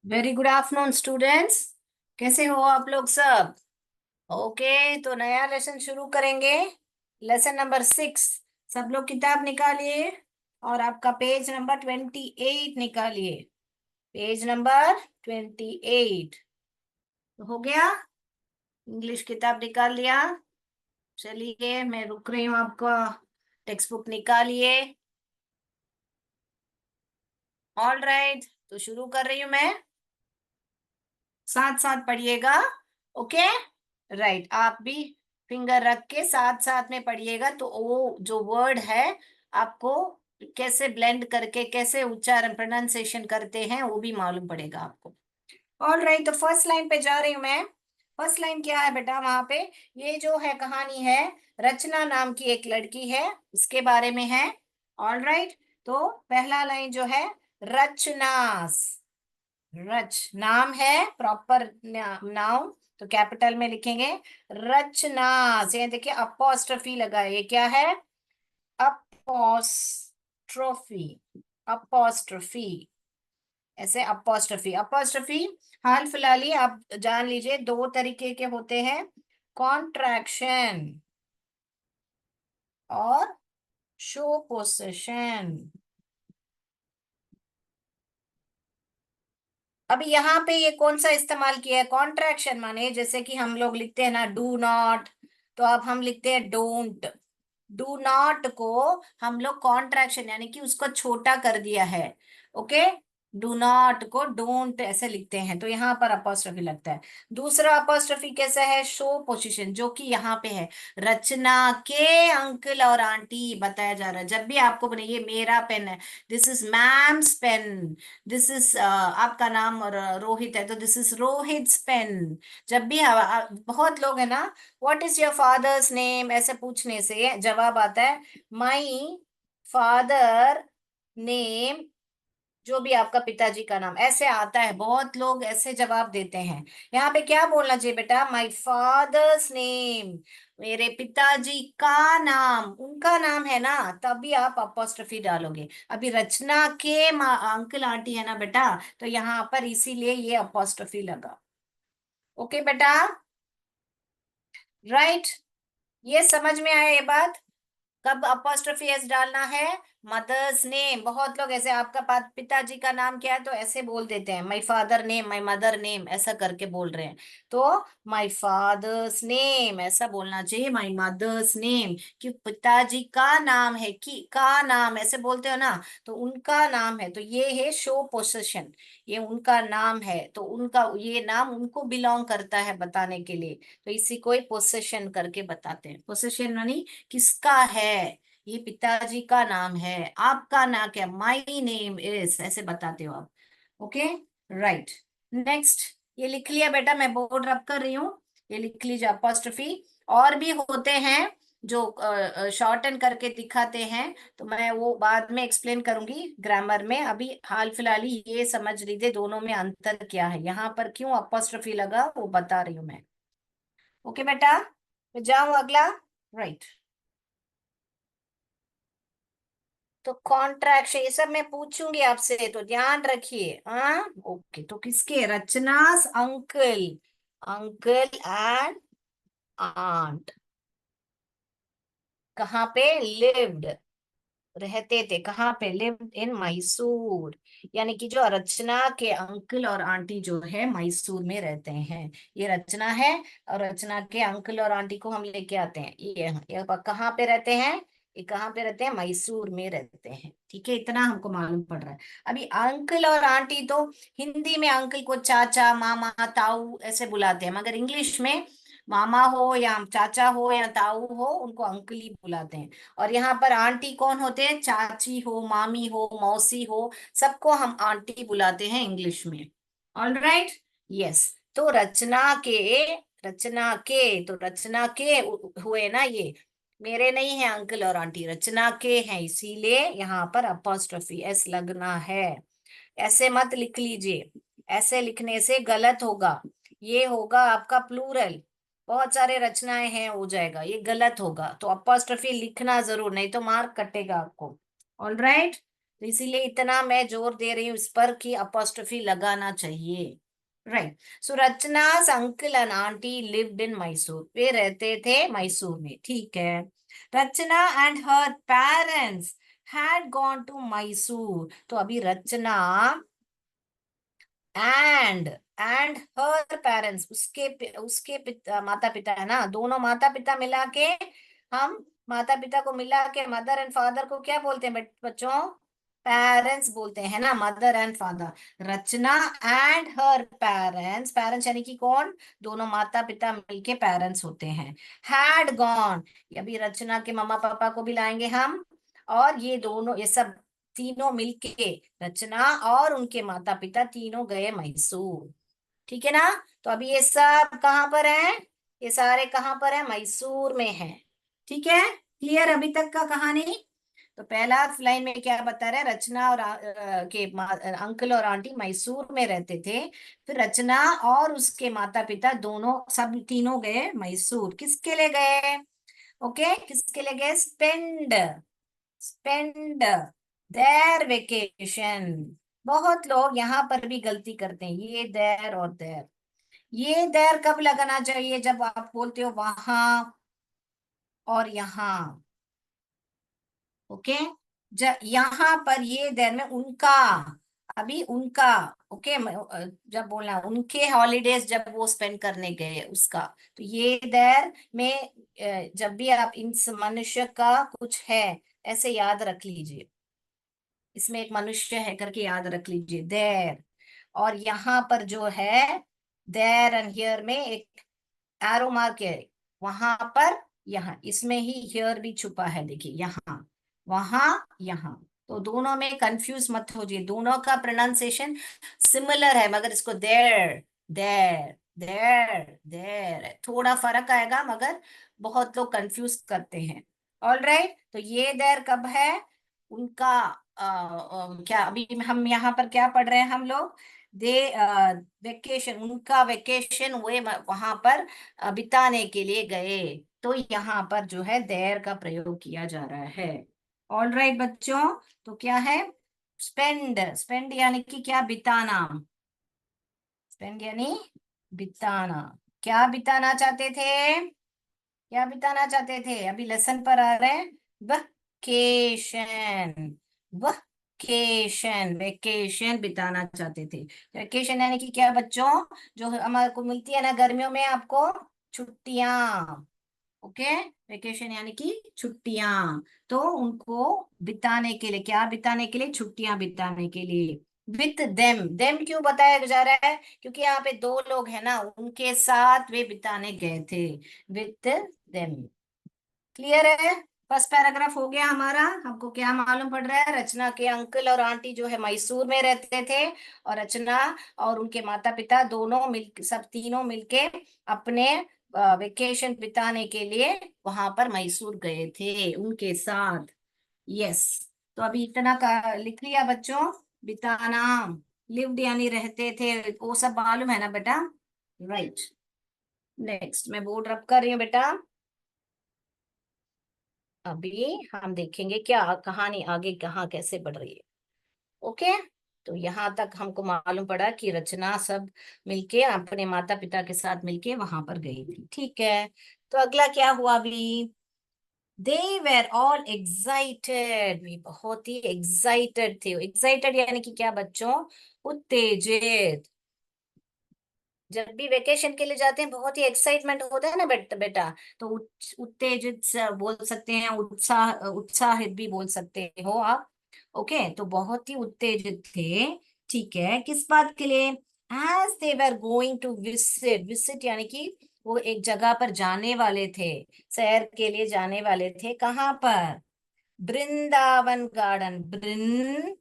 Very good afternoon students. कैसे हो आप लोग सब? ओके, तो नया लेसन शुरू करेंगे। Lesson number 6। सब लोग किताब निकालिए और आपका पेज नंबर 28 निकालिए। पेज नंबर 28 हो गया। इंग्लिश किताब निकाल लिया। चलिए, मैं रुक रही हूँ, आपका टेक्स्ट बुक निकालिए। ऑल राइट, तो शुरू कर रही हूँ मैं। साथ साथ पढ़िएगा। ओके। राइट, आप भी फिंगर रख के साथ साथ में पढ़िएगा, तो वो जो वर्ड है आपको कैसे ब्लेंड करके कैसे उच्चारण प्रोनाउंसिएशन करते हैं वो भी मालूम पड़ेगा आपको। ऑल राइट, तो फर्स्ट लाइन पे जा रही हूँ मैं। फर्स्ट लाइन क्या है बेटा वहां पे? ये जो है कहानी है, रचना नाम की एक लड़की है, उसके बारे में है। ऑल राइट, तो पहला लाइन जो है, रचनास। रच नाम है, प्रॉपर नाउन, तो कैपिटल में लिखेंगे। रचना से देखिए अपोस्ट्रोफी लगा है, ये क्या है? अपोस्ट्रोफी। अपोस्ट्रोफी, ऐसे अपोस्ट्रोफी अपोस्ट्रोफी। हाल फिलहाल ही आप जान लीजिए, दो तरीके के होते हैं, कॉन्ट्रैक्शन और शो पोसेशन। अभी यहाँ पे ये कौन सा इस्तेमाल किया है? कॉन्ट्रैक्शन माने जैसे कि हम लोग लिखते हैं ना डू नॉट, तो अब हम लिखते हैं डोंट। डू नॉट को हम लोग कॉन्ट्रैक्शन यानी कि उसको छोटा कर दिया है। ओके, डू नॉट को डोंट ऐसे लिखते हैं, तो यहाँ पर अपोस्ट्रोफी लगता है। दूसरा अपोस्ट्रोफी कैसा है? शो पोजीशन, जो कि यहाँ पे है। रचना के अंकल और आंटी बताया जा रहा है। जब भी आपको बने, ये मेरा पेन है, this is ma'am's pen. This is आपका नाम और रोहित है, तो दिस इज रोहित्स पेन। जब भी बहुत लोग है ना, what is your father's name ऐसे पूछने से जवाब आता है माई फादर नेम। जो भी आपका पिताजी का नाम ऐसे आता है, बहुत लोग ऐसे जवाब देते हैं। यहाँ पे क्या बोलना चाहिए बेटा? माई फादर्स नेम, मेरे पिताजी का नाम, उनका नाम है ना, तभी आप अपोस्ट्रोफी डालोगे। अभी रचना के अंकल आंटी है ना बेटा, तो यहाँ पर इसीलिए ये अपोस्ट्रोफी लगा। ओके बेटा, राइट। ये समझ में आया ये बात? कब अपोस्ट्रोफी एस डालना है? Mother's name. बहुत लोग ऐसे, आपका पिताजी का नाम क्या है तो ऐसे बोल देते हैं, my father name, my mother name ऐसा करके बोल रहे हैं। तो माई फादर्स नेम ऐसा बोलना चाहिए, माई मदर्स नेम। कि पिताजी का नाम है, कि का नाम ऐसे बोलते हो ना, तो उनका नाम है, तो ये है शो पोसेशन। ये उनका नाम है, तो उनका ये नाम उनको बिलोंग करता है बताने के लिए, तो इसी को ही पोसेशन करके बताते हैं। पोसेशन यानी किसका है? ये पिताजी का नाम है। आपका नाम क्या? माई नेम इज ऐसे बताते हो आप। Okay, right. नेक्स्ट, ये लिख लिया बेटा, मैं बोर्ड रब कर रही हूँ। ये लिख लीजिए अपोस्ट्रोफी। और भी होते हैं जो शॉर्टन करके दिखाते हैं, तो मैं वो बाद में एक्सप्लेन करूंगी ग्रामर में। अभी हाल फिलहाल ही ये समझ लीजिए दोनों में अंतर क्या है, यहाँ पर क्यों अपोस्ट्रोफी लगा वो बता रही हूँ मैं। ओके बेटा, मैं जाऊं अगला। राइट, तो कॉन्ट्रैक्शन ये सब मैं पूछूंगी आपसे, तो ध्यान रखिए। हाँ, ओके, तो किसके? रचनास अंकल। अंकल एंड आंट कहाँ पे लिव्ड? रहते थे कहाँ पे? Lived in Mysore. यानी कि जो रचना के अंकल और आंटी जो है मैसूर में रहते हैं। ये रचना है, और रचना के अंकल और आंटी को हम लेके आते हैं। ये कहाँ पे रहते हैं? ये कहाँ पे रहते हैं? मैसूर में रहते हैं। ठीक है, इतना हमको मालूम पड़ रहा है। अभी अंकल और आंटी तो हिंदी में अंकल को चाचा मामा ताऊ ऐसे बुलाते हैं, मगर इंग्लिश में मामा हो या चाचा हो या ताऊ हो, उनको अंकल ही बुलाते हैं। और यहाँ पर आंटी कौन होते हैं? चाची हो, मामी हो, मौसी हो, सबको हम आंटी बुलाते हैं इंग्लिश में। All right, yes. तो रचना के हुए ना ये, मेरे नहीं है अंकल और आंटी, रचना के हैं, इसीलिए यहाँ पर अपोस्ट्रोफी एस लगना है। ऐसे मत लिख लीजिए, ऐसे लिखने से गलत होगा। ये होगा आपका प्लूरल, बहुत सारे रचनाएं हैं हो जाएगा, ये गलत होगा। तो अपोस्ट्रोफी लिखना जरूर, नहीं तो मार्क कटेगा आपको। ऑल राइट, तो इसीलिए इतना मैं जोर दे रही हूँ इस पर कि अपोस्ट्रोफी लगाना चाहिए। Right. So Rachna's uncle and aunty lived in Mysore, वे रहते थे मैसूर में, ठीक है। Rachna and her parents had gone to Mysore, तो अभी रचना एंड हर पेरेंट्स, उसके पिता, माता पिता है ना, दोनों माता पिता मिला के, हम माता पिता को मिला के मदर एंड फादर को क्या बोलते हैं बच्चों? पेरेंट्स बोलते हैं ना, mother and father. Rachna and her parents, parents यानी कि कौन? दोनों माता पिता मिलके पेरेंट्स होते हैं। हैड गॉन, अभी रचना के मम्मा पापा को भी लाएंगे हम, और ये दोनों, ये सब तीनों मिलके, रचना और उनके माता पिता तीनों गए मैसूर, ठीक है ना। तो अभी ये सब कहाँ पर है? ये सारे कहाँ पर है? मैसूर में है, ठीक है। क्लियर अभी तक का कहानी? तो पहला लाइन में क्या बता रहा है? रचना और अंकल और आंटी मैसूर में रहते थे। फिर रचना और उसके माता पिता दोनों, सब तीनों गए मैसूर। किसके लिए गए? ओके, किसके लिए गए? Spend their vacation. बहुत लोग यहाँ पर भी गलती करते हैं, ये देयर और देयर। ये देयर कब लगाना चाहिए? जब आप बोलते हो वहां और यहाँ, ओके। यहाँ पर ये देयर में उनका, अभी उनका, ओके। जब बोलना उनके हॉलीडेज जब वो स्पेंड करने गए उसका, तो ये देयर में जब भी आप इन मनुष्य का कुछ है ऐसे याद रख लीजिए, इसमें एक मनुष्य है करके याद रख लीजिए, देर। और यहाँ पर जो है देर एंड हियर में एक एरो मार्क है, वहां पर, यहाँ इसमें ही हियर भी छुपा है, देखिए यहाँ, वहां, यहाँ। तो दोनों में कंफ्यूज मत हो जाइए, दोनों का प्रोनाउंसिएशन सिमिलर है, मगर इसको देर, देर, देर, देर थोड़ा फर्क आएगा, मगर बहुत लोग कंफ्यूज करते हैं। ऑल राइट, तो ये देर कब है? उनका क्या, अभी हम यहाँ पर क्या पढ़ रहे हैं हम लोग? दे वेकेशन, उनका वेकेशन वे वहां पर बिताने के लिए गए, तो यहाँ पर जो है देर का प्रयोग किया जा रहा है। ऑल राइट बच्चों, तो क्या है? स्पेंड, स्पेंड यानी कि क्या? बिताना। स्पेंड यानी बिताना। क्या बिताना चाहते थे? क्या बिताना चाहते थे? अभी लेसन पर आ रहे हैं, वेकेशन, वेकेशन, वेकेशन बिताना चाहते थे। वेकेशन यानी कि क्या बच्चों? जो हमारे को मिलती है ना गर्मियों में आपको छुट्टियां, ओके। वेकेशन यानी कि छुट्टियां, तो उनको बिताने के लिए, क्या बिताने के लिए? छुट्टियां बिताने के लिए। विथ देम, देम क्यों बताया जा रहा है? क्योंकि यहाँ पे दो लोग हैं ना, उनके साथ वे बिताने गए थे, विथ देम। क्लियर है? फर्स्ट पैराग्राफ हो गया हमारा। हमको क्या मालूम पड़ रहा है? रचना के अंकल और आंटी जो है मैसूर में रहते थे, और रचना और उनके माता पिता दोनों मिल, सब तीनों मिलके अपने वेकेशन बिताने के लिए वहां पर मैसूर गए थे उनके साथ। यस। तो अभी इतना का लिख लिया बच्चों? बिताना, लिव्ड यानी रहते थे, वो सब मालूम है ना बेटा? राइट। नेक्स्ट मैं बोर्ड रब कर रही हूँ बेटा। अभी हम देखेंगे क्या कहानी आगे कहाँ कैसे बढ़ रही है, ओके। तो यहाँ तक हमको मालूम पड़ा कि रचना सब मिलके अपने माता पिता के साथ मिलके वहां पर गई थी, ठीक है। तो अगला क्या हुआ अभी? दे वेर ऑल एक्साइटेड, वे बहुत ही एक्साइटेड थे। एक्साइटेड यानी कि क्या बच्चों? उत्तेजित। जब भी वेकेशन के लिए जाते हैं बहुत ही एक्साइटमेंट होता है ना बेटा, तो उत्तेजित बोल सकते हैं, उत्साहित भी बोल सकते हो आप, ओके। तो बहुत ही उत्तेजित थे, ठीक है। किस बात के लिए? As they were going to visit, visit यानी कि वो एक जगह पर जाने वाले थे, सैर के लिए जाने वाले थे। कहाँ पर? Vrindavan garden, Vrindavan,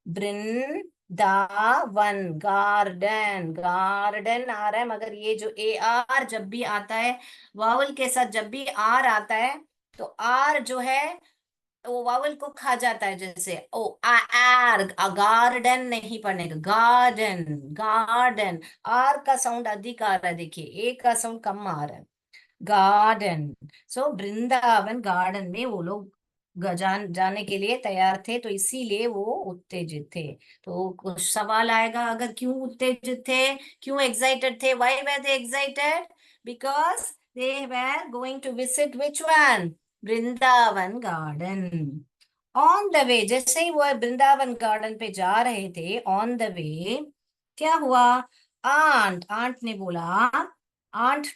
Vrindavan garden, garden आ रहा है, मगर ये जो ए आर जब भी आता है, वावल के साथ जब भी आर आता है, तो आर जो है वो वावल को खा जाता है, जैसे ओ आ आर, गार्डन नहीं पढ़ने का, गार्डन, गार्डन। आर का साउंड अधिक आ रहा है, देखिए ए का साउंड कम आ रहा है, गार्डन। सो वृंदावन गार्डन में वो लोग जाने के लिए तैयार थे, तो इसीलिए वो उत्तेजित थे। तो कुछ सवाल आएगा, अगर क्यों उत्तेजित थे, क्यों एक्साइटेड थे, why were they excited, because they were going to visit which one, Vrindavan garden. On the way, जैसे ही वो वृंदावन गार्डन पे जा रहे थे, ऑन द वे क्या हुआ, आंट ने बोला, आंट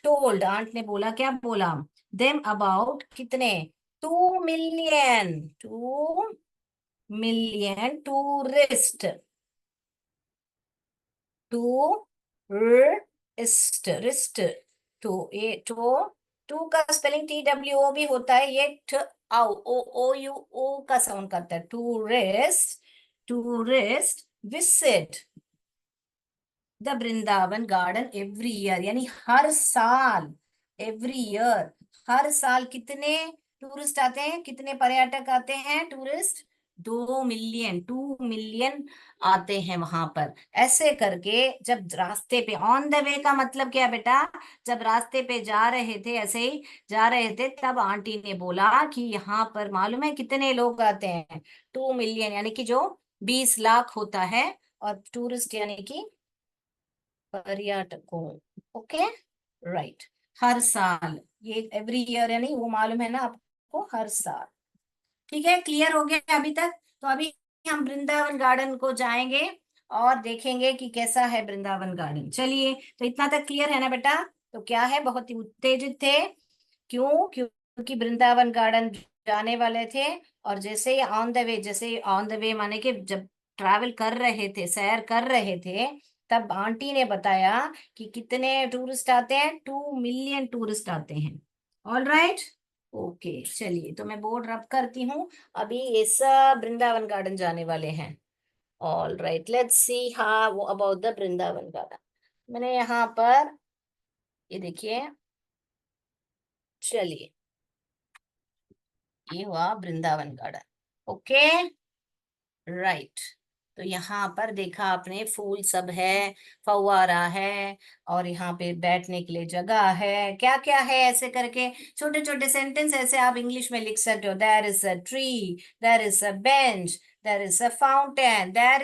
ने बोला, क्या बोला, देम अबाउट कितने, 2 मिलियन, 2 मिलियन टूरिस्ट, टूरिस्ट, रिस्ट, टू टू का स्पेलिंग TWO भी होता है, ये ठ आओ, O U O का साउंड करता है, tourist, tourist visit the Vrindavan garden every year, यानी हर साल, एवरी ईयर, हर साल कितने टूरिस्ट आते हैं, कितने पर्यटक आते हैं, टूरिस्ट 2 मिलियन, 2 मिलियन आते हैं वहां पर। ऐसे करके जब रास्ते पे, ऑन द वे का मतलब क्या बेटा, जब रास्ते पे जा रहे थे, ऐसे ही जा रहे थे, तब आंटी ने बोला कि यहाँ पर मालूम है कितने लोग आते हैं, 2 मिलियन, यानी कि जो 20 लाख होता है, और टूरिस्ट यानी कि पर्यटकों। ओके, राइट, हर साल, ये एवरी ईयर यानी वो मालूम है ना आपको, हर साल। ठीक है, क्लियर हो गया अभी तक। तो अभी हम वृंदावन गार्डन को जाएंगे और देखेंगे कि कैसा है वृंदावन गार्डन। चलिए, तो इतना तक क्लियर है ना बेटा। तो क्या है, बहुत ही उत्तेजित थे, क्यों, क्योंकि वृंदावन गार्डन जाने वाले थे। और जैसे ही ऑन द वे, जैसे ऑन द वे माने कि जब ट्रैवल कर रहे थे, सैर कर रहे थे, तब आंटी ने बताया कि कितने टूरिस्ट आते हैं, 2 मिलियन टूरिस्ट आते हैं। ऑल राइट, ओके, चलिए, तो मैं बोर्ड रब करती हूँ। अभी ये सब वृंदावन गार्डन जाने वाले हैं। ऑल राइट, लेट्स सी हाँ वो अबाउट द वृंदावन गार्डन। मैंने यहाँ पर, ये देखिए, चलिए, ये हुआ वृंदावन गार्डन। Okay, right. तो यहाँ पर देखा आपने, फूल सब है, फव्वारा है, और यहाँ पे बैठने के लिए जगह है, क्या क्या है, ऐसे करके छोटे छोटे सेंटेंस ऐसे आप इंग्लिश में लिख सकते हो। There is a tree, there is a bench, there is a fountain, there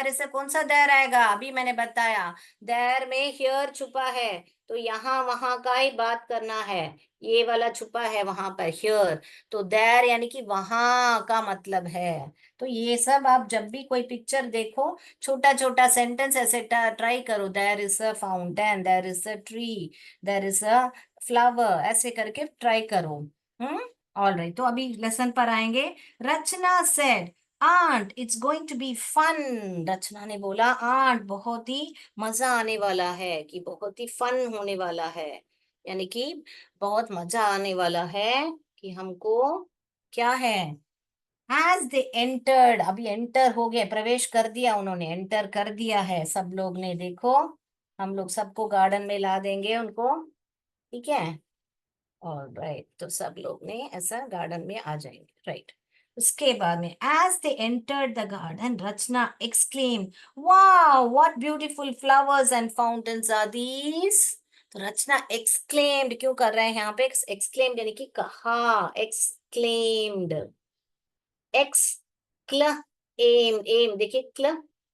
is a कौन सा देयर आएगा, अभी मैंने बताया, देयर में हियर छुपा है, तो यहाँ वहां का ही बात करना है, ये वाला छुपा है वहां पर, हियर, तो देयर यानी कि वहां का मतलब है। तो ये सब आप जब भी कोई पिक्चर देखो, छोटा छोटा सेंटेंस ऐसे ट्राई करो, there is a fountain, there is a tree, there is a flower, ऐसे करके ट्राई करो। ऑल राइट, तो अभी लेसन पर आएंगे। Rachna said, aunt it's going to be fun, Rachna ने बोला, आंट बहुत ही मजा आने वाला है, कि बहुत ही फन होने वाला है, यानी कि बहुत मजा आने वाला है, कि हमको क्या है। एज दे एंटर्ड, अभी एंटर हो गए, प्रवेश कर दिया उन्होंने, एंटर कर दिया है सब लोग ने, देखो हम लोग सबको गार्डन में ला देंगे उनको, ठीक है। और राइट, तो सब लोग ने ऐसा गार्डन में आ जाएंगे, राइट। उसके बाद में, as they entered the garden, Rachna exclaim, wow what beautiful flowers and fountains are these. तो रचना एक्सक्लेम्ड क्यों कर रहे हैं यहाँ पे, एक्सक्लेम्ड यानी कि कहा, एक्सक्लेम्ड, एक्स, क्ल, एम, एम देखिए, क्ल,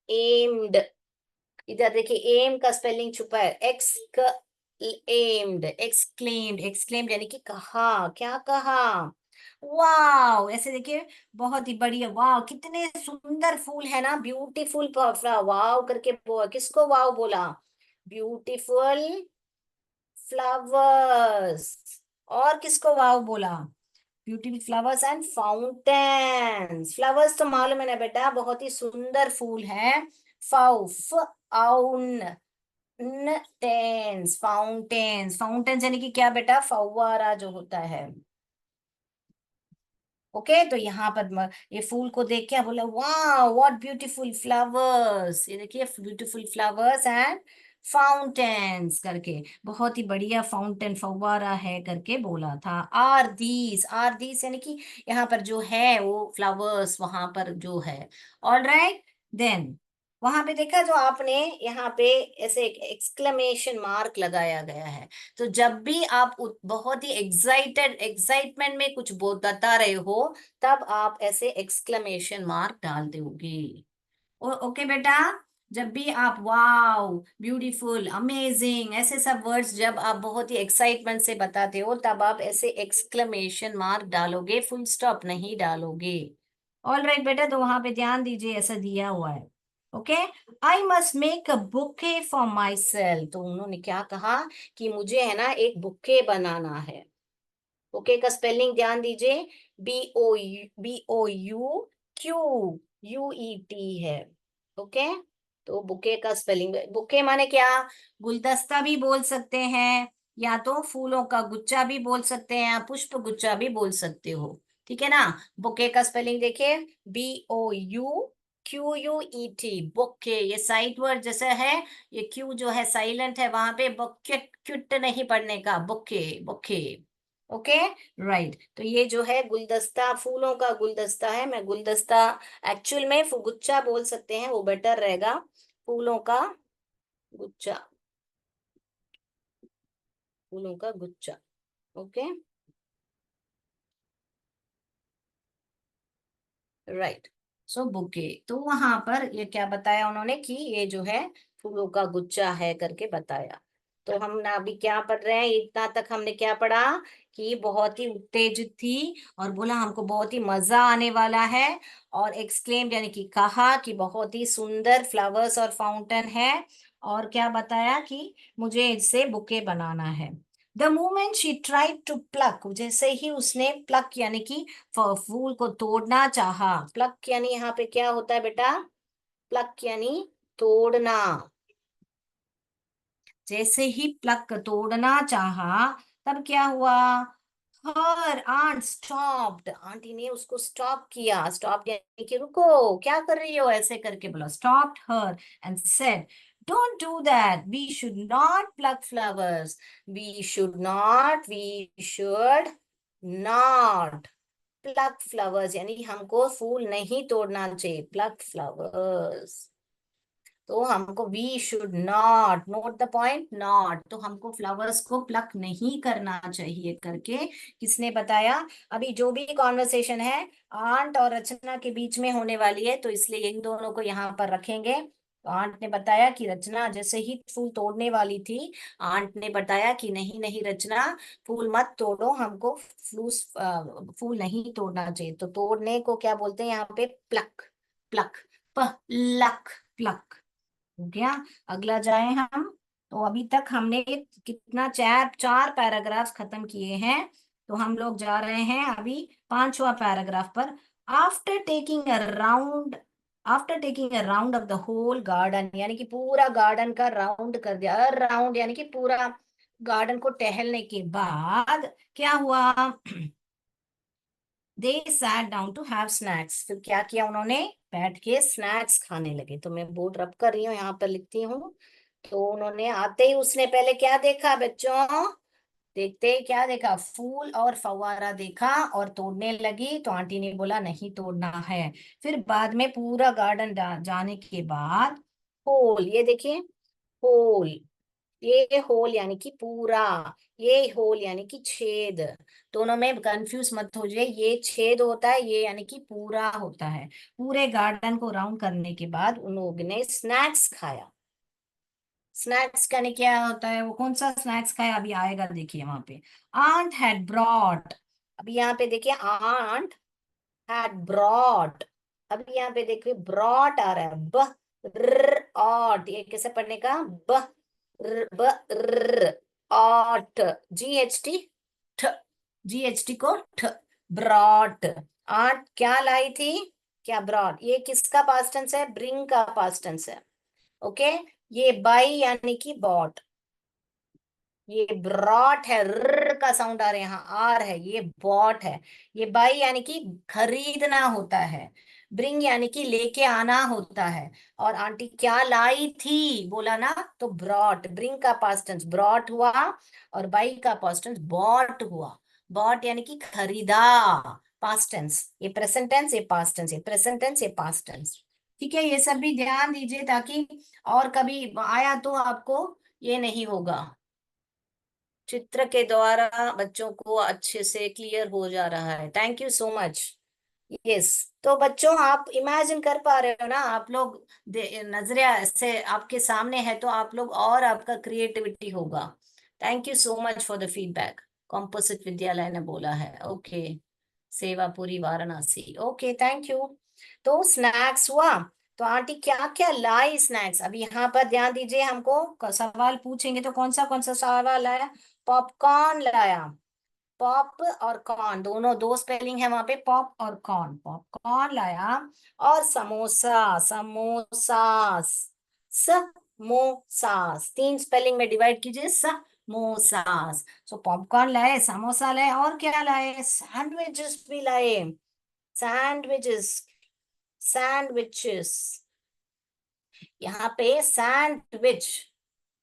एम्ड, इधर देखिए एम का स्पेलिंग छुपा है, एक्स, एम्ड, एक्सक्लेम्ड, एक्सक्लेम्ड यानी कि कहा, क्या कहा, वाव, ऐसे देखिए, बहुत ही बढ़िया, वाव कितने सुंदर फूल है ना, ब्यूटीफुल, वाव करके किसको वाव बोला, ब्यूटीफुल फ्लावर्स, और किसको वाव बोला, beautiful flowers and fountains, flowers तो मालूम है ना बेटा, बहुत ही सुंदर फूल है, फाउफ, आउन, टेंस, फाउंटेन्स, फाउंटेन्स यानी कि क्या बेटा, फव्वारा जो होता है। ओके, तो यहाँ पर ये फूल को देख के बोला, वाह व्हाट ब्यूटीफुल फ्लावर्स, ये देखिए ब्यूटीफुल फ्लावर्स एंड फाउंटेन्स करके, बहुत ही बढ़िया फाउंटेन, फव्वारा है करके बोला था। आर दीस यानी कि यहाँ पर जो है वो फ्लावर्स वहां पर जो है। ऑल राइट, देन वहां पे देखा जो आपने यहाँ पे ऐसे एक एक्सक्लेमेशन मार्क लगाया गया है। तो जब भी आप बहुत ही एक्साइटमेंट में कुछ बता रहे हो, तब आप ऐसे एक्सक्लेमेशन मार्क डाल दोगे। ओके बेटा। जब भी आप वाव, ब्यूटीफुल, अमेजिंग ऐसे सब वर्ड्स जब आप बहुत ही एक्साइटमेंट से बताते हो, तब आप ऐसे एक्सक्लेमेशन मार्क डालोगे, फुल स्टॉप नहीं डालोगे। ऑल राइट बेटा, तो वहां पे ध्यान दीजिए, ऐसा दिया हुआ है। Okay. I must make a bouquet for my self, तो उन्होंने क्या कहा कि मुझे है ना एक बुके बनाना है। ओके का स्पेलिंग ध्यान दीजिए, BOUQUET है। ओके। तो बुके का स्पेलिंग, बुके माने क्या, गुलदस्ता भी बोल सकते हैं, या तो फूलों का गुच्छा भी बोल सकते हैं, या पुष्प गुच्छा भी बोल सकते हो। ठीक है ना। बुके का स्पेलिंग देखिए, BOUQUET, बुके। ये साइड वर्ड जैसे है, ये क्यू जो है साइलेंट है, वहां पे बुके क्युट नहीं पढ़ने का, बुके बुके। ओके। राइट। तो ये जो है गुलदस्ता, फूलों का गुलदस्ता है। मैं गुलदस्ता एक्चुअल में गुच्छा बोल सकते हैं, वो बेटर रहेगा। फूलों का गुच्छा, फूलों का गुच्छा। ओके। राइट। सो बुके, तो वहां पर ये क्या बताया उन्होंने कि ये जो है फूलों का गुच्छा है करके बताया। तो हम ना अभी क्या पढ़ रहे हैं, इतना तक हमने क्या पढ़ा कि बहुत ही उत्तेजित थी, और बोला हमको बहुत ही मजा आने वाला है, और एक्सक्लेम यानी कि कहा कि बहुत ही सुंदर फ्लावर्स और फाउंटेन है, और क्या बताया कि मुझे इससे बुके बनाना है। The moment she tried to pluck, जैसे ही उसने प्लक यानी कि फूल को तोड़ना चाहा। प्लक यानी यहाँ पे क्या होता है बेटा, प्लक यानी तोड़ना। जैसे ही प्लक तोड़ना चाहा, तब क्या हुआ, हर आंट स्टॉप्ड, आंटी ने उसको स्टॉप किया। स्टॉप यानी कि रुको, क्या कर रही हो, ऐसे करके बोला, stopped her and said, don't do that, we should not pluck flowers, we should not pluck flowers, यानी हमको फूल नहीं तोड़ना चाहिए, प्लक फ्लावर्स। तो हमको we should not, note the point, not, तो हमको फ्लावर्स को प्लक नहीं करना चाहिए करके किसने बताया। अभी जो भी कॉन्वर्सेशन है आंट और रचना के बीच में होने वाली है, तो इसलिए इन दोनों को यहाँ पर रखेंगे। तो आंट ने बताया कि रचना जैसे ही फूल तोड़ने वाली थी, आंट ने बताया कि नहीं नहीं रचना, फूल मत तोड़ो, हमको फूल नहीं तोड़ना चाहिए। तो तोड़ने को क्या बोलते हैं यहाँ पे, प्लक, प्लक, प्लक, प्लक। हो गया। अगला जाए हम। तो अभी तक हमने कितना, चार चार पैराग्राफ खत्म किए हैं। तो हम लोग जा रहे हैं अभी पांचवा पैराग्राफ पर। After taking a round after taking a round of the whole garden, यानी कि पूरा गार्डन का राउंड कर दिया, राउंड यानी कि पूरा गार्डन को टहलने के बाद क्या हुआ, they sat down to have snacks, फिर क्या किया उन्होंने, बैठ के स्नैक्स खाने लगे। तो मैं बोर्ड रब कर रही हूँ, यहाँ पर लिखती हूँ। तो उन्होंने आते ही उसने पहले क्या देखा बच्चों, देखते ही क्या देखा, फूल और फव्वारा देखा, और तोड़ने लगी। तो आंटी ने बोला नहीं तोड़ना है। फिर बाद में पूरा गार्डन जाने के बाद, होल, ये देखिए, होल, ये होल यानी कि पूरा, ये होल यानी कि छेद। दोनों में कंफ्यूज मत हो जाए, ये छेद होता है, ये यानी कि पूरा होता है। पूरे गार्डन को राउंड करने के बाद उन लोगों ने स्नैक्स खाया। स्नैक्स का क्या होता है, वो कौन सा स्नैक्स खाया, अभी आएगा देखिए वहां पे। आंट हैड ब्रॉट, अभी यहाँ पे देखिए, आंट हैड ब्रॉट, अभी यहाँ पे देखिए ब्रॉट आ रहा है, ब ऑट, ये कैसे पढ़ने का, ब ब ऑट, GHT, ठ, GHT को ठ, ब्रॉट। आंट क्या लाई थी, क्या ब्रॉट, ये किसका पास्ट टेंस है, ब्रिंग का पास्ट टेंस है। ओके। ये बाई यानी कि बॉट, ये ब्रॉट है, र का साउंड आ रहा है यहाँ, आर है, ये बॉट है। ये बाई यानी कि खरीदना होता है, ब्रिंग यानी कि लेके आना होता है। और आंटी क्या लाई थी बोला ना, तो ब्रॉट, ब्रिंग का पास्ट टेंस ब्रॉट हुआ, और बाई का पास्ट टेंस बॉट हुआ। बॉट यानी कि खरीदा, पास्ट टेंस, ये प्रेजेंट टेंस, ये पास्ट टेंस, ये प्रेजेंट टेंस, ये पास्ट टेंस। ठीक है, ये सब भी ध्यान दीजिए ताकि और कभी आया तो आपको ये नहीं होगा। चित्र के द्वारा बच्चों को अच्छे से क्लियर हो जा रहा है। Thank you so much. Yes. तो बच्चों आप इमेजिन कर पा रहे हो ना, आप लोग नजरिया से आपके सामने है तो आप लोग और आपका क्रिएटिविटी होगा। Thank you so much for the feedback. Composite विद्यालय ने बोला है, okay. Sevapuri Varanasi, okay thank you. तो स्नैक्स हुआ। तो आंटी क्या क्या लाई स्नैक्स, अभी यहाँ पर ध्यान दीजिए, हमको सवाल पूछेंगे तो कौन सा सवाल आया। पॉपकॉर्न लाया। पॉप और कॉर्न दोनों दो स्पेलिंग है वहां पे, पॉप और कॉर्न। पॉपकॉर्न लाया। और समोसा, समोसास, समोसास तीन स्पेलिंग में डिवाइड कीजिए, समोसास। सो पॉपकॉर्न लाए, समोसा लाए, और क्या लाए, सैंडविचेस भी लाए। Sandwiches, sandwiches. यहाँ पे सैंडविच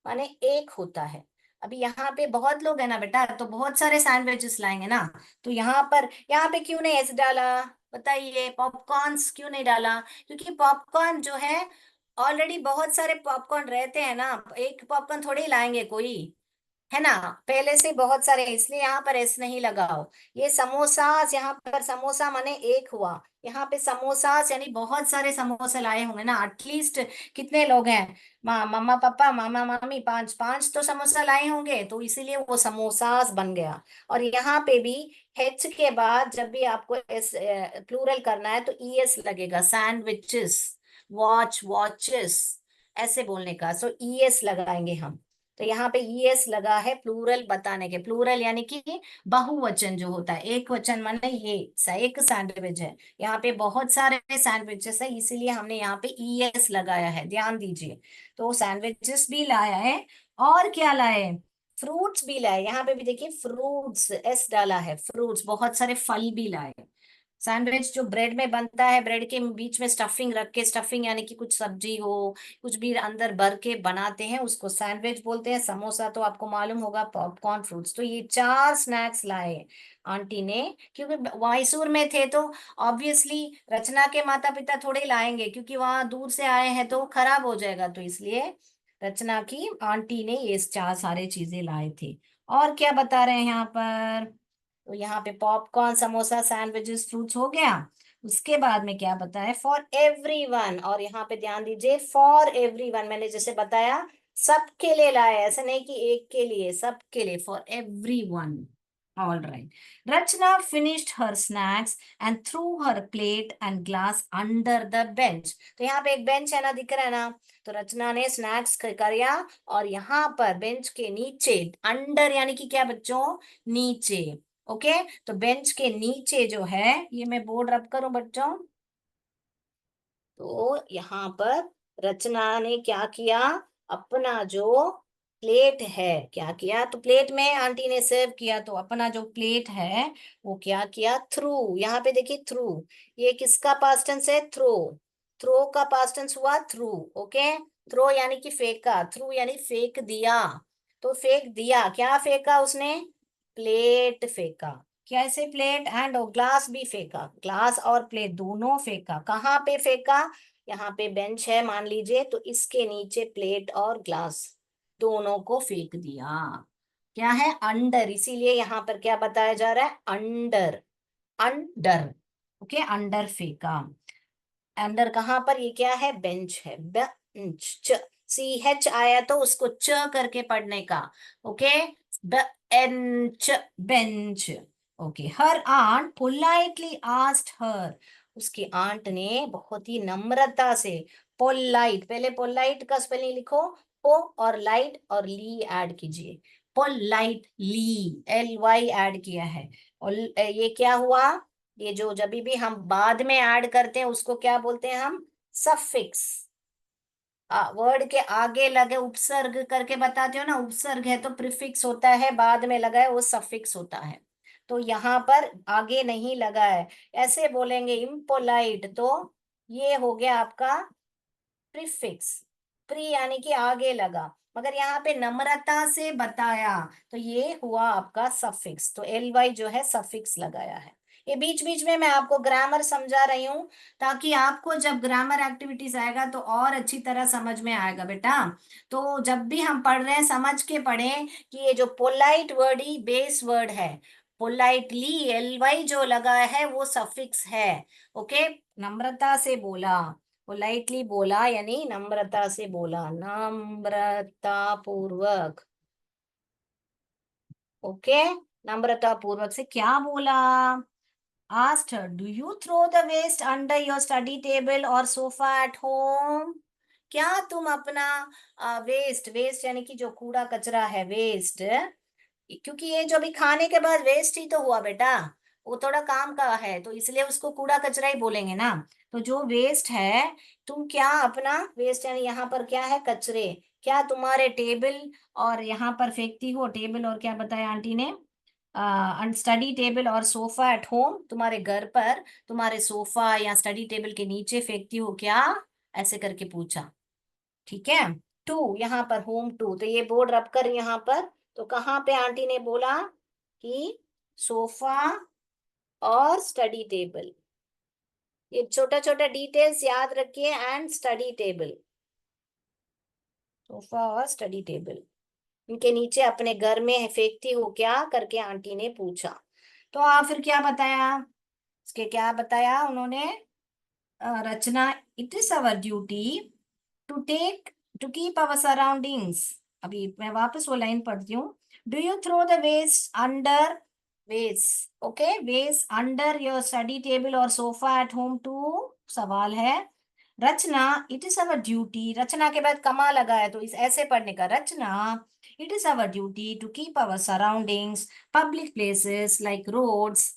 माने एक होता है। अभी यहाँ पे बहुत लोग है ना बेटा, तो बहुत सारे सैंडविचेस लाएंगे ना। तो यहाँ पे क्यों नहीं ऐसे डाला, बताइए, पॉपकॉर्न्स क्यों नहीं डाला। क्योंकि पॉपकॉर्न जो है, ऑलरेडी बहुत सारे पॉपकॉर्न रहते हैं ना, एक पॉपकॉर्न थोड़ी लाएंगे कोई, है ना। पहले से बहुत सारे, इसलिए यहाँ पर एस नहीं लगाओ। ये समोसास, यहाँ पर समोसा माने एक हुआ। यहाँ पे समोसास यानी बहुत सारे समोसे लाए होंगे ना, एटलीस्ट कितने लोग हैं, मम्मा पापा मामा मामी, पांच पांच तो समोसा लाए होंगे, तो इसीलिए वो समोसास बन गया। और यहाँ पे भी हेच के बाद जब भी आपको एस प्लूरल करना है तो ईएस लगेगा, सैंडविचेस, वॉच, वॉचेस, ऐसे बोलने का, सो ईएस लगाएंगे हम। तो यहाँ पे ईएस लगा है प्लूरल बताने के, प्लूरल यानी कि बहुवचन जो होता है, एक वचन माने ये एक सैंडविच है, यहाँ पे बहुत सारे सैंडविचेस है, इसीलिए हमने यहाँ पे ईएस लगाया है, ध्यान दीजिए। तो सैंडविचेस भी लाया है, और क्या लाए, फ्रूट्स भी लाए, यहाँ पे भी देखिए फ्रूट्स एस डाला है, फ्रूट्स बहुत सारे फल भी लाए। सैंडविच जो ब्रेड में बनता है, ब्रेड के बीच में स्टफिंग रख के, स्टफिंग यानी कि कुछ सब्जी हो, कुछ भी अंदर भर के बनाते हैं, उसको सैंडविच बोलते हैं। समोसा तो आपको मालूम होगा, पॉपकॉर्न, फ्रूट्स, तो ये चार स्नैक्स लाए आंटी ने, क्योंकि मैसूर में थे तो ऑब्वियसली रचना के माता पिता थोड़े लाएंगे, क्योंकि वहां दूर से आए हैं तो खराब हो जाएगा, तो इसलिए रचना की आंटी ने ये चार सारे चीजें लाए थे। और क्या बता रहे हैं यहाँ पर, तो यहाँ पे पॉपकॉर्न, समोसा, सैंडविचेस, फ्रूट्स हो गया। उसके बाद में क्या बताया, फॉर एवरीवन, और यहाँ पे ध्यान दीजिए, फॉर एवरीवन मैंने जैसे बताया, सबके लिए लाया, ऐसा नहीं कि एक के लिए, सबके लिए, for everyone. All right. Rachna finished her snacks and threw her plate and glass under the bench. तो यहाँ पे एक बेंच है ना, दिख रहा है ना, तो रचना ने स्नैक्स किया, और यहाँ पर बेंच के नीचे, अंडर यानी कि क्या बच्चों, नीचे। ओके, तो बेंच के नीचे जो है, ये मैं बोर्ड रब करूं बच्चों, तो यहाँ पर रचना ने क्या किया, अपना जो प्लेट है, क्या किया, तो प्लेट में आंटी ने सर्व किया, तो अपना जो प्लेट है वो क्या किया, थ्रू, यहाँ पे देखिए थ्रू, ये किसका पास्ट टेंस है, थ्रो, थ्रो का पास्ट टेंस हुआ थ्रू। ओके, थ्रो यानी कि फेंका, थ्रू यानी फेंक दिया। तो फेंक दिया, क्या फेंका उसने, प्लेट फेंका। कैसे, प्लेट एंड ग्लास भी फेंका, ग्लास और प्लेट दोनों फेंका, कहाँ पे फेंका, यहाँ पे बेंच है मान लीजिए, तो इसके नीचे प्लेट और ग्लास दोनों को फेंक दिया। क्या है, अंडर, इसीलिए यहाँ पर क्या बताया जा रहा है, अंडर, अंडर। ओके, अंडर फेंका। अंडर कहाँ पर, ये क्या है, बेंच है, बेंच, च, सी एच आया तो उसको च करके पढ़ने का। Okay, bench, bench. Okay, her aunt politely asked her, उसकी आंट ने बहुत ही नम्रता से, पोलाइट, पहले पोलाइट का स्पेलिंग लिखो, पो और लाइट और ली ऐड कीजिए, पोलाइट, ली, एल वाई ऐड किया है। और ये क्या हुआ, ये जो जब भी हम बाद में ऐड करते हैं उसको क्या बोलते हैं हम, सफिक्स। वर्ड के आगे लगे उपसर्ग करके बताते हो ना, उपसर्ग है तो प्रीफिक्स होता है, बाद में लगा है वो सफिक्स होता है। तो यहाँ पर आगे नहीं लगा है, ऐसे बोलेंगे इम्पोलाइट, तो ये हो गया आपका प्रीफिक्स, प्री यानी कि आगे लगा, मगर यहाँ पे नम्रता से बताया, तो ये हुआ आपका सफिक्स, तो एल वाई जो है सफिक्स लगाया है। ये बीच बीच में मैं आपको ग्रामर समझा रही हूँ, ताकि आपको जब ग्रामर एक्टिविटीज आएगा तो और अच्छी तरह समझ में आएगा बेटा। तो जब भी हम पढ़ रहे हैं समझ के पढ़ें कि ये जो पोलाइट वर्ड ही बेस वर्ड है। पोलाइटली एल वाई जो लगा है वो सफिक्स है। ओके, नम्रता से बोला, पोलाइटली बोला यानी नम्रता से बोला, नम्रता पूर्वक। ओके, नम्रता पूर्वक से क्या बोला? asked her, do you throw the waste under your study table or sofa at home? क्या तुम अपना वेस्ट, वेस्ट यानी कि जो कूड़ा कचरा है वेस्ट, क्योंकि ये जो अभी खाने के बाद वेस्ट ही तो हुआ बेटा, वो थोड़ा काम का है तो इसलिए उसको कूड़ा कचरा ही बोलेंगे ना। तो जो वेस्ट है, तुम क्या अपना वेस्ट यानी यहाँ पर क्या है, कचरे, क्या तुम्हारे टेबल और यहाँ पर फेंकती हो? टेबल और क्या बताया आंटी ने? स्टडी टेबल और सोफा एट होम, तुम्हारे घर पर तुम्हारे सोफा या स्टडी टेबल के नीचे फेंकती हो क्या? ऐसे करके पूछा। ठीक है। टू यहाँ पर होम टू, तो ये बोर्ड रख कर यहाँ पर, तो कहाँ पे आंटी ने बोला कि सोफा और स्टडी टेबल। ये छोटा छोटा डिटेल्स याद रखिए, एंड स्टडी टेबल, सोफा और स्टडी टेबल इनके नीचे अपने घर में फेंकती हो क्या करके आंटी ने पूछा। तो आप फिर क्या बताया? इसके क्या बताया उन्होंने? Rachna, it is our duty to take to keep our surroundings. अभी मैं वापस वो लाइन पढ़ती हूँ। Do you throw the waste under, waste okay, waste under your study table और सोफा एट होम टू? सवाल है। Rachna, it is our duty, Rachna के बाद कमा लगा है तो इस ऐसे पढ़ने का, Rachna, it is our duty to keep our surroundings, public places like roads,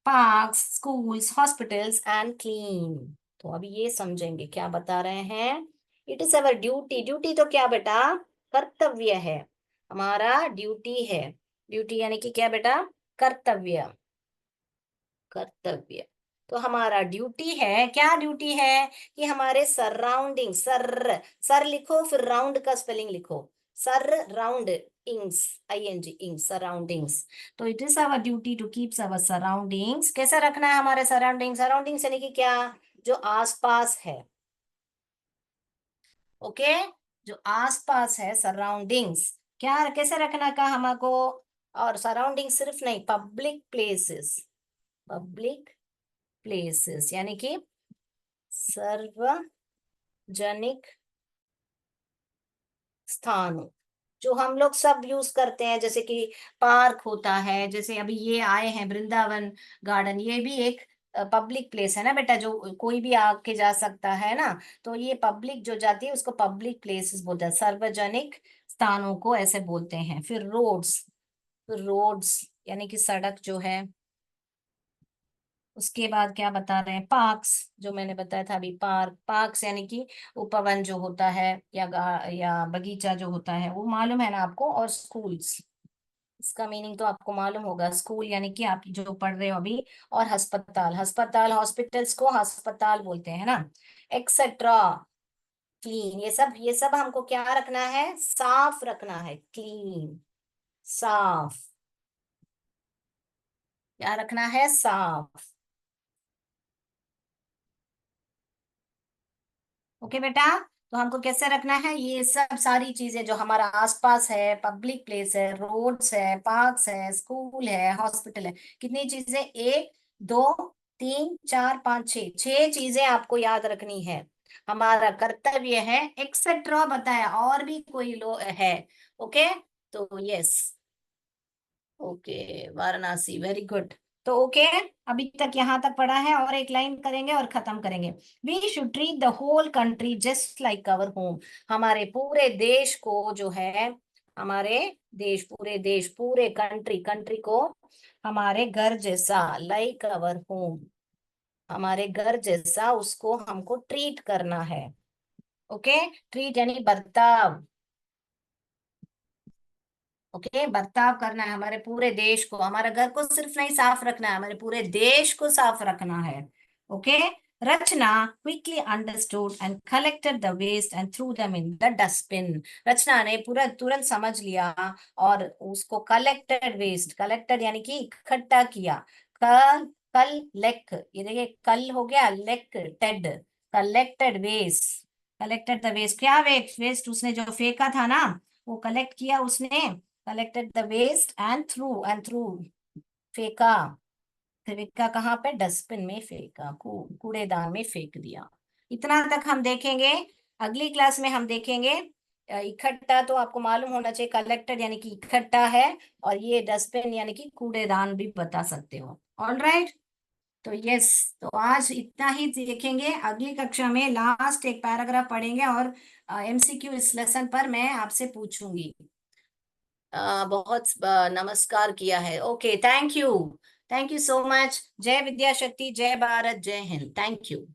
parks, schools, hospitals and clean. तो अभी ये समझेंगे क्या बता रहे हैं। It is our duty, duty तो क्या बेटा, कर्तव्य है, हमारा ड्यूटी है। ड्यूटी यानी कि क्या बेटा, कर्तव्य, कर्तव्य। तो हमारा ड्यूटी है, क्या ड्यूटी है कि हमारे सराउंडिंग, सर, सर लिखो फिर राउंड का स्पेलिंग लिखो, sur round ings, I N G, ings, surroundings. तो it is our duty to keep our surroundings, कैसा रखना है हमारे सराउंडिंग, सराउंडिंग्स यानी कि क्या, जो आसपास है। ओके, जो आसपास है सराउंडिंग्स, क्या कैसे रखना का हमको? और सराउंडिंग सिर्फ नहीं, पब्लिक प्लेसेस, पब्लिक प्लेसेस यानी कि सार्वजनिक स्थानों, जो हम लोग सब यूज करते हैं, जैसे कि पार्क होता है, जैसे अभी ये आए हैं वृंदावन गार्डन, ये भी एक पब्लिक प्लेस है ना बेटा, जो कोई भी आके जा सकता है ना। तो ये पब्लिक जो जाती है उसको पब्लिक प्लेसेस बोलते हैं, सार्वजनिक स्थानों को ऐसे बोलते हैं। फिर रोड्स, रोड्स यानी कि सड़क जो है। उसके बाद क्या बता रहे हैं, पार्क्स, जो मैंने बताया था अभी, पार्क, पार्क्स यानी कि उपवन जो होता है, या बगीचा जो होता है, वो मालूम है ना आपको। और स्कूल्स, इसका मीनिंग तो आपको मालूम होगा, स्कूल यानी कि आप जो पढ़ रहे हो अभी। और अस्पताल, अस्पताल, हॉस्पिटल्स को अस्पताल बोलते हैं ना, एक्सेट्रा। क्लीन, ये सब हमको क्या रखना है, साफ रखना है, क्लीन, साफ, क्या रखना है, साफ। ओके बेटा, तो हमको कैसे रखना है, ये सब सारी चीजें जो हमारा आसपास है, पब्लिक प्लेस है, रोड्स है, पार्क्स है, स्कूल है, हॉस्पिटल है, कितनी चीजें, एक, दो, तीन, चार, पांच, छह, छह चीजें आपको याद रखनी है। हमारा कर्तव्य है, एक्सेट्रा बताया, और भी कोई लो है। ओके, तो yes, okay, Varanasi, very good. तो ओके, अभी तक यहाँ तक पढ़ा है, और एक लाइन करेंगे और खत्म करेंगे। We should treat the whole country just like our home, हमारे पूरे देश को जो है, हमारे देश, पूरे देश, पूरे कंट्री, कंट्री को हमारे घर जैसा, लाइक अवर होम, हमारे घर जैसा उसको हमको ट्रीट करना है। ओके, ट्रीट यानी बर्ताव। ओके, बर्ताव करना है हमारे पूरे देश को, हमारे घर को सिर्फ नहीं साफ रखना है, हमारे पूरे देश को साफ रखना है। Okay, Rachna quickly understood and collected the waste and threw them in the dustbin, Rachna ने पूरा तुरंत समझ लिया और उसको कलेक्टेड वेस्ट, कलेक्टेड यानी कि इकट्ठा किया, लेक, ये देखिए कल हो गया लेक टेड, collected waste, collected the waste, क्या वेस्ट, वेस्ट उसने जो फेंका था ना वो कलेक्ट किया उसने, collected the waste and threw फेंका, फेंका कहाँ पे, डस्टबिन में फेंका, कूड़ेदान में फेंक दिया। इतना तक हम देखेंगे। अगली क्लास में हम देखेंगे इकट्ठा, तो आपको मालूम होना चाहिए कलेक्टेड यानी कि इकट्ठा है, और ये डस्टबिन यानी कि कूड़ेदान भी बता सकते हो। ऑल राइट, तो यस, तो आज इतना ही देखेंगे। अगली कक्षा में लास्ट एक पैराग्राफ पढ़ेंगे और एमसीक्यू इस लेसन पर मैं आपसे पूछूंगी। बहुत नमस्कार किया है। Okay, thank you, thank you so much. जय विद्या शक्ति, जय भारत, जय हिंद, थैंक यू।